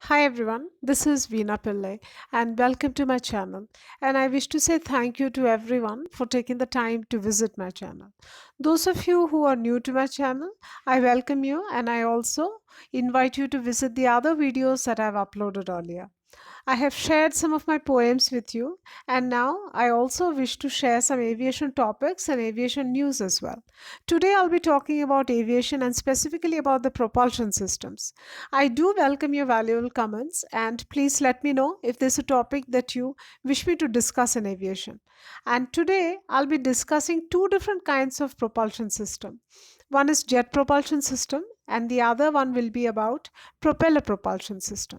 Hi everyone, this is Veena Pillai and welcome to my channel. And I wish to say thank you to everyone for taking the time to visit my channel. Those of you who are new to my channel, I welcome you and I also invite you to visit the other videos that I've uploaded earlier. I have shared some of my poems with you, and now I also wish to share some aviation topics and aviation news as well. Today, I'll be talking about aviation and specifically about the propulsion systems. I do welcome your valuable comments, and please let me know if there's a topic that you wish me to discuss in aviation. And today, I'll be discussing two different kinds of propulsion system. One is jet propulsion system, and the other one will be about propeller propulsion system.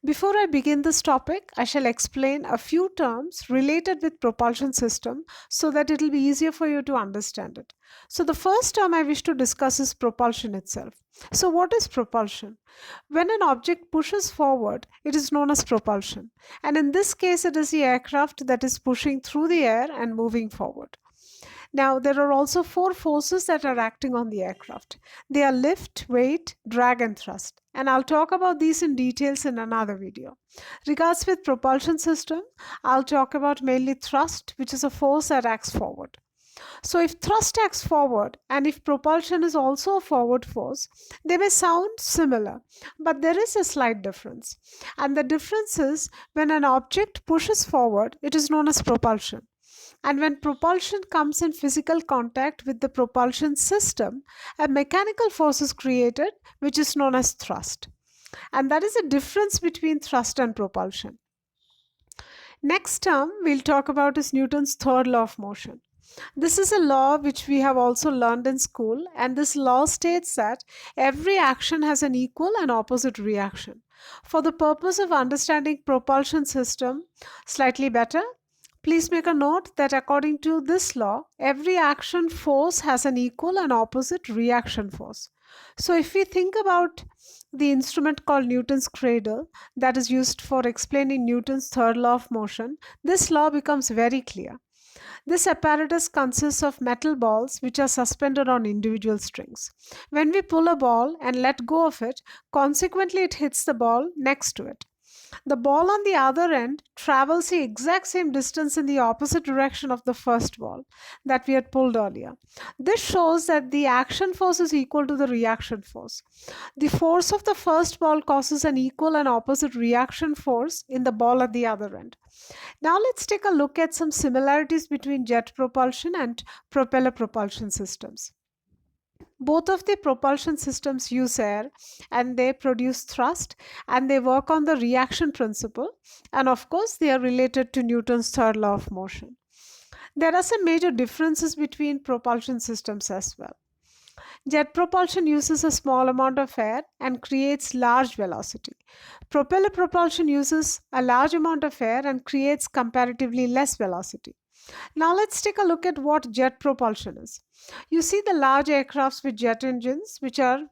Before I begin this topic, I shall explain a few terms related with propulsion system so that it will be easier for you to understand it. So the first term I wish to discuss is propulsion itself. So what is propulsion? When an object pushes forward, it is known as propulsion. And in this case, it is the aircraft that is pushing through the air and moving forward. Now, there are also four forces that are acting on the aircraft. They are lift, weight, drag, and thrust. And I'll talk about these in details in another video. Regards with propulsion system, I'll talk about mainly thrust, which is a force that acts forward. So if thrust acts forward and if propulsion is also a forward force, they may sound similar, but there is a slight difference. And the difference is when an object pushes forward, it is known as propulsion. And when propulsion comes in physical contact with the propulsion system, a mechanical force is created, which is known as thrust. And that is the difference between thrust and propulsion. Next term we'll talk about is Newton's third law of motion. This is a law which we have also learned in school, and this law states that every action has an equal and opposite reaction. For the purpose of understanding propulsion system slightly better, please make a note that according to this law, every action force has an equal and opposite reaction force. So, if we think about the instrument called Newton's cradle that is used for explaining Newton's third law of motion, this law becomes very clear. This apparatus consists of metal balls which are suspended on individual strings. When we pull a ball and let go of it, consequently, it hits the ball next to it. The ball on the other end travels the exact same distance in the opposite direction of the first ball that we had pulled earlier. This shows that the action force is equal to the reaction force. The force of the first ball causes an equal and opposite reaction force in the ball at the other end. Now let's take a look at some similarities between jet propulsion and propeller propulsion systems. Both of the propulsion systems use air and they produce thrust and they work on the reaction principle, and of course they are related to Newton's third law of motion. There are some major differences between propulsion systems as well. Jet propulsion uses a small amount of air and creates large velocity. Propeller propulsion uses a large amount of air and creates comparatively less velocity. Now let's take a look at what jet propulsion is. You see the large aircrafts with jet engines, which are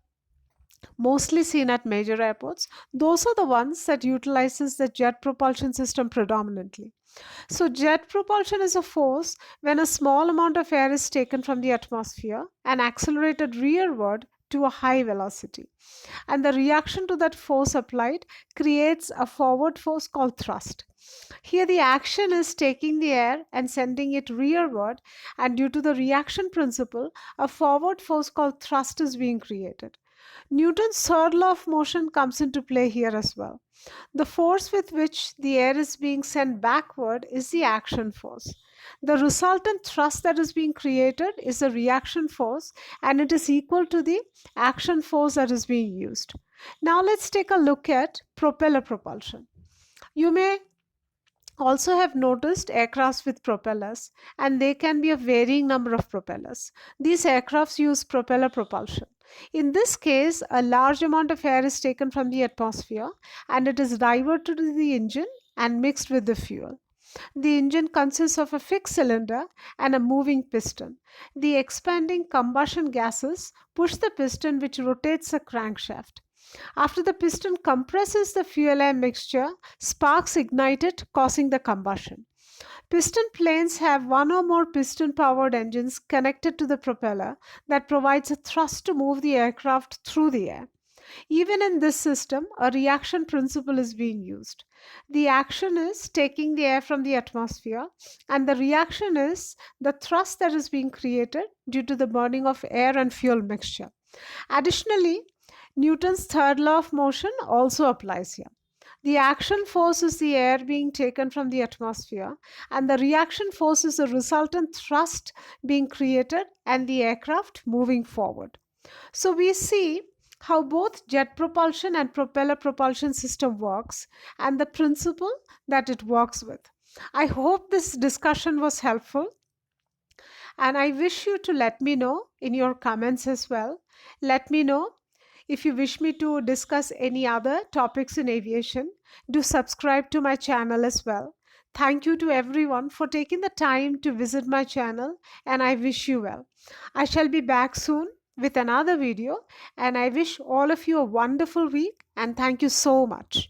mostly seen at major airports. Those are the ones that utilizes the jet propulsion system predominantly. So jet propulsion is a force when a small amount of air is taken from the atmosphere and accelerated rearward to a high velocity. And the reaction to that force applied creates a forward force called thrust. Here, the action is taking the air and sending it rearward, and due to the reaction principle, a forward force called thrust is being created. Newton's third law of motion comes into play here as well. The force with which the air is being sent backward is the action force. The resultant thrust that is being created is the reaction force, and it is equal to the action force that is being used. Now, let's take a look at propeller propulsion. You may also have noticed aircrafts with propellers, and they can be a varying number of propellers. These aircrafts use propeller propulsion. In this case, a large amount of air is taken from the atmosphere and it is diverted to the engine and mixed with the fuel. The engine consists of a fixed cylinder and a moving piston. The expanding combustion gases push the piston, which rotates the crankshaft. After the piston compresses the fuel air mixture, sparks ignite it, causing the combustion. Piston planes have one or more piston powered engines connected to the propeller that provides a thrust to move the aircraft through the air. Even in this system, a reaction principle is being used. The action is taking the air from the atmosphere, and the reaction is the thrust that is being created due to the burning of air and fuel mixture. Additionally, Newton's third law of motion also applies here. The action force is the air being taken from the atmosphere, and the reaction force is the resultant thrust being created and the aircraft moving forward. So we see how both jet propulsion and propeller propulsion system works and the principle that it works with. I hope this discussion was helpful, and I wish you to let me know in your comments as well. Let me know if you wish me to discuss any other topics in aviation. Do subscribe to my channel as well. Thank you to everyone for taking the time to visit my channel, and I wish you well. I shall be back soon with another video, and I wish all of you a wonderful week, and thank you so much.